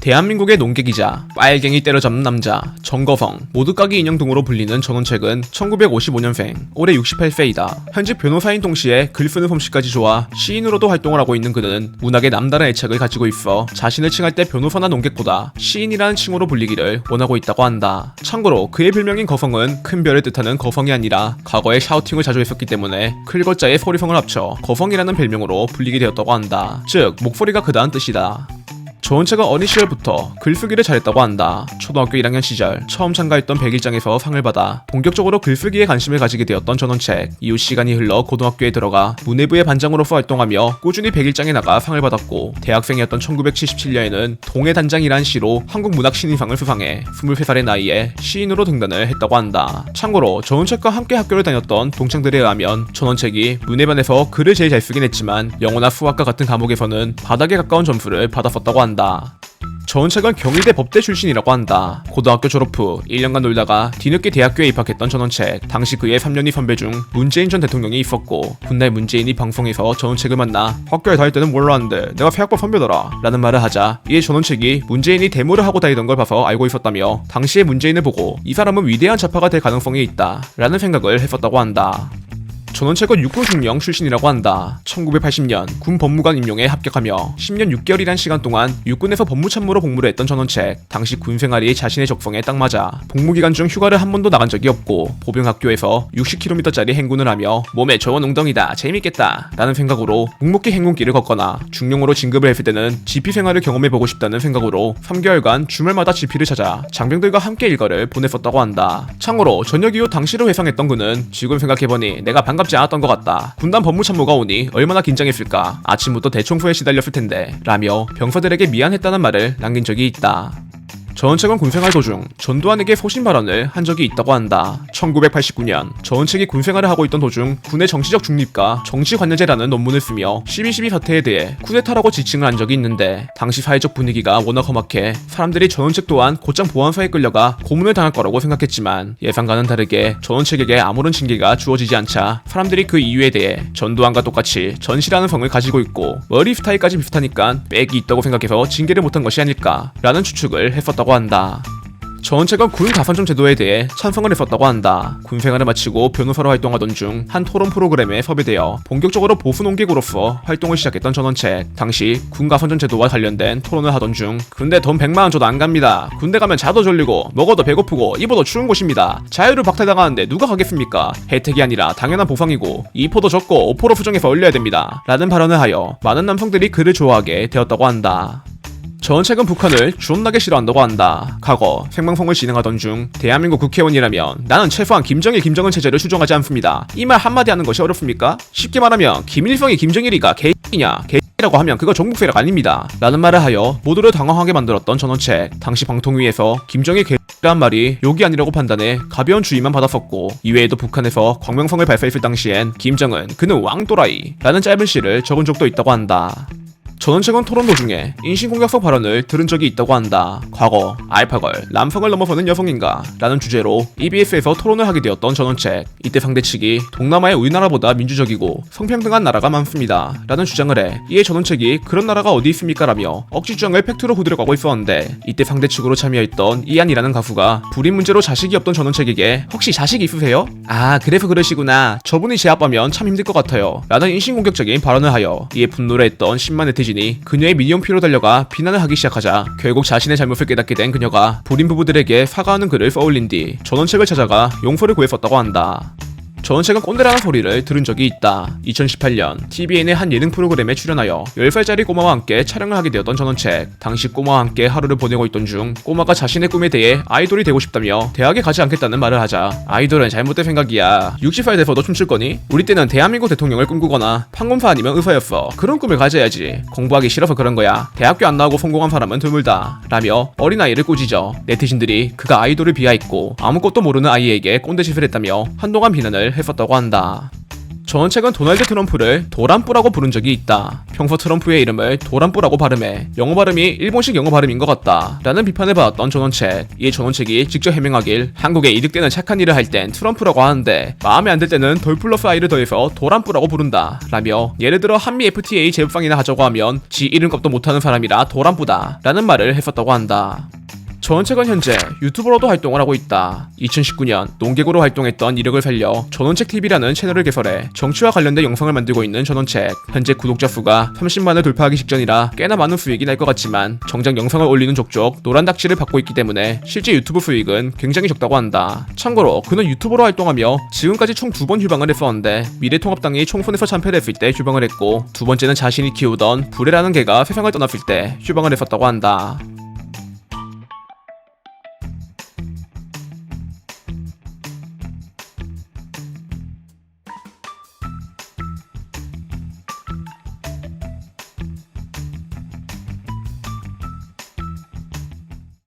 대한민국의 농객이자 빨갱이 때려잡는 남자 정거성, 모두까기 인형 등으로 불리는 전원책은 1955년생, 올해 68세이다. 현직 변호사인 동시에 글 쓰는 솜씨까지 좋아 시인으로도 활동을 하고 있는 그는 문학에 남다른 애착을 가지고 있어 자신을 칭할 때 변호사나 농객보다 시인이라는 칭호로 불리기를 원하고 있다고 한다. 참고로 그의 별명인 거성은 큰 별을 뜻하는 거성이 아니라 과거에 샤우팅을 자주 했었기 때문에 클거자의 소리성을 합쳐 거성이라는 별명으로 불리게 되었다고 한다. 즉 목소리가 크다는 뜻이다. 전원책은 어린 시절부터 글쓰기를 잘했다고 한다. 초등학교 1학년 시절 처음 참가했던 백일장에서 상을 받아 본격적으로 글쓰기에 관심을 가지게 되었던 전원책. 이후 시간이 흘러 고등학교에 들어가 문예부의 반장으로서 활동하며 꾸준히 백일장에 나가 상을 받았고, 대학생이었던 1977년에는 동해단장이라는 시로 한국문학신인상을 수상해 23살의 나이에 시인으로 등단을 했다고 한다. 참고로 전원책과 함께 학교를 다녔던 동창들에 의하면 전원책이 문예반에서 글을 제일 잘 쓰긴 했지만 영어나 수학과 같은 과목에서는 바닥에 가까운 점수를 받았었다고 한다. 전원책은 경희대 법대 출신이라고 한다. 고등학교 졸업 후 1년간 놀다가 뒤늦게 대학교에 입학했던 전원책. 당시 그의 3년이 선배 중 문재인 전 대통령이 있었고, 훗날 문재인이 방송에서 전원책을 만나 학교에 다닐 때는 몰랐는데 내가 대학법 선배더라 라는 말을 하자, 이에 전원책이 문재인이 데모를 하고 다니던 걸 봐서 알고 있었다며 당시의 문재인을 보고 이 사람은 위대한 좌파가 될 가능성이 있다 라는 생각을 했었다고 한다. 전원책은 육군 중령 출신이라고 한다. 1980년 군 법무관 임용에 합격하며 10년 6개월이란 시간 동안 육군에서 법무참모로 복무를 했던 전원책. 당시 군 생활이 자신의 적성에 딱 맞아 복무기간 중 휴가를 한 번도 나간 적이 없고, 보병학교에서 60km짜리 행군을 하며 몸에 좋은 웅덩이다, 재밌겠다 라는 생각으로 묵묵히 행군길을 걷거나, 중령으로 진급을 했을 때는 지피 생활을 경험해보고 싶다는 생각으로 3개월간 주말마다 지피를 찾아 장병들과 함께 일과를 보냈었다고 한다. 참고로 전역 이후 당시를 회상했던 그는 지금 생각해보니 내가 반갑지 않았던 것 같다. 군단 법무참모가 오니 얼마나 긴장했을까. 아침부터 대청소에 시달렸을 텐데 라며 병사들에게 미안했다는 말을 남긴 적이 있다. 전원책은 군생활 도중 전두환에게 소신 발언을 한 적이 있다고 한다. 1989년 전원책이 군생활을 하고 있던 도중 군의 정치적 중립과 정치관여제라는 논문을 쓰며 12.12 사태에 대해 쿠데타라고 지칭을 한 적이 있는데, 당시 사회적 분위기가 워낙 험악해 사람들이 전원책 또한 곧장 보안소에 끌려가 고문을 당할 거라고 생각했지만, 예상과는 다르게 전원책에게 아무런 징계가 주어지지 않자 사람들이 그 이유에 대해 전두환과 똑같이 전시라는 성을 가지고 있고 머리 스타일까지 비슷하니까 빽이 있다고 생각해서 징계를 못한 것이 아닐까 라는 추측을 했었다고 한다. 전원책은 군 가산점 제도에 대해 찬성을 했었다고 한다. 군 생활을 마치고 변호사로 활동하던 중 한 토론 프로그램에 섭외되어 본격적으로 보수 농객으로서 활동을 시작했던 전원책. 당시 군 가산점 제도와 관련된 토론을 하던 중 군대 돈 100만원 줘도 안 갑니다. 군대 가면 자도 졸리고 먹어도 배고프고 입어도 추운 곳입니다. 자유를 박탈당하는데 누가 가겠습니까? 혜택이 아니라 당연한 보상이고 2포도 적고 5포로 수정해서 올려야 됩니다 라는 발언을 하여 많은 남성들이 그를 좋아하게 되었다고 한다. 전원책은 북한을 존나게 싫어한다고 한다. 과거 생방송을 진행하던 중 대한민국 국회의원이라면 나는 최소한 김정일 김정은 체제를 수정하지 않습니다. 이 말 한마디 하는 것이 어렵습니까? 쉽게 말하면 김일성이 김정일이가 개이냐 개라고 하면 그거 종북세력 아닙니다 라는 말을 하여 모두를 당황하게 만들었던 전원책. 당시 방통위에서 김정일 개라는 말이 욕이 아니라고 판단해 가벼운 주의만 받았었고, 이외에도 북한에서 광명성을 발사했을 당시엔 김정은 그는 왕또라이 라는 짧은 시를 적은 적도 있다고 한다. 전원책은 토론 도중에 인신공격성 발언을 들은 적이 있다고 한다. 과거 알파걸, 남성을 넘어서는 여성인가 라는 주제로 EBS에서 토론을 하게 되었던 전원책. 이때 상대 측이 동남아의 우리나라보다 민주적이고 성평등한 나라가 많습니다 라는 주장을 해, 이에 전원책이 그런 나라가 어디 있습니까 라며 억지 주장을 팩트로 후들어가고 있었는데, 이때 상대 측으로 참여했던 이안이라는 가수가 불임 문제로 자식이 없던 전원책에게 혹시 자식 있으세요? 아 그래서 그러시구나, 저분이 제 아빠면 참 힘들 것 같아요 라는 인신공격적인 발언을 하여, 이에 분노를 했던 10만 네티즌이 그녀의 미니홈피로 달려가 비난을 하기 시작하자 결국 자신의 잘못을 깨닫게 된 그녀가 불임 부부들에게 사과하는 글을 써올린 뒤 전원책을 찾아가 용서를 구했었다고 한다. 전원책은 꼰대라는 소리를 들은 적이 있다. 2018년 TVN의 한 예능 프로그램에 출연하여 10살짜리 꼬마와 함께 촬영을 하게 되었던 전원책. 당시 꼬마와 함께 하루를 보내고 있던 중 꼬마가 자신의 꿈에 대해 아이돌이 되고 싶다며 대학에 가지 않겠다는 말을 하자, 아이돌은 잘못된 생각이야. 60살 돼서도 춤출 거니? 우리 때는 대한민국 대통령을 꿈꾸거나 판검사 아니면 의사였어. 그런 꿈을 가져야지. 공부하기 싫어서 그런 거야. 대학교 안 나오고 성공한 사람은 드물다 라며 어린아이를 꾸짖어 네티즌들이 그가 아이돌을 비하했고 아무것도 모르는 아이에게 꼰대 짓을 했다며 한동안 비난을 했었다고 한다. 전원책은 도널드 트럼프를 도란뿌라고 부른 적이 있다. 평소 트럼프의 이름을 도란뿌라고 발음해 영어 발음이 일본식 영어 발음인 것 같다 라는 비판을 받았던 전원책. 이 전원책이 직접 해명하길 한국에 이득되는 착한 일을 할 땐 트럼프라고 하는데 마음에 안 들 때는 돌 플러스 i를 더해서 도란뿌라고 부른다 라며, 예를 들어 한미 FTA 재협상이나 하자고 하면 지 이름값도 못하는 사람이라 도란뿌다 라는 말을 했었다고 한다. 전원책은 현재 유튜버로도 활동을 하고 있다. 2019년 농객으로 활동했던 이력을 살려 전원책TV라는 채널을 개설해 정치와 관련된 영상을 만들고 있는 전원책. 현재 구독자 수가 30만을 돌파하기 직전이라 꽤나 많은 수익이 날 것 같지만 정작 영상을 올리는 족족 노란 닥치를 받고 있기 때문에 실제 유튜브 수익은 굉장히 적다고 한다. 참고로 그는 유튜버로 활동하며 지금까지 총 2번 휴방을 했었는데 미래통합당이 총선에서 참패를 했을 때 휴방을 했고, 두 번째는 자신이 키우던 불에라는 개가 세상을 떠났을 때 휴방을 했었다고 한다.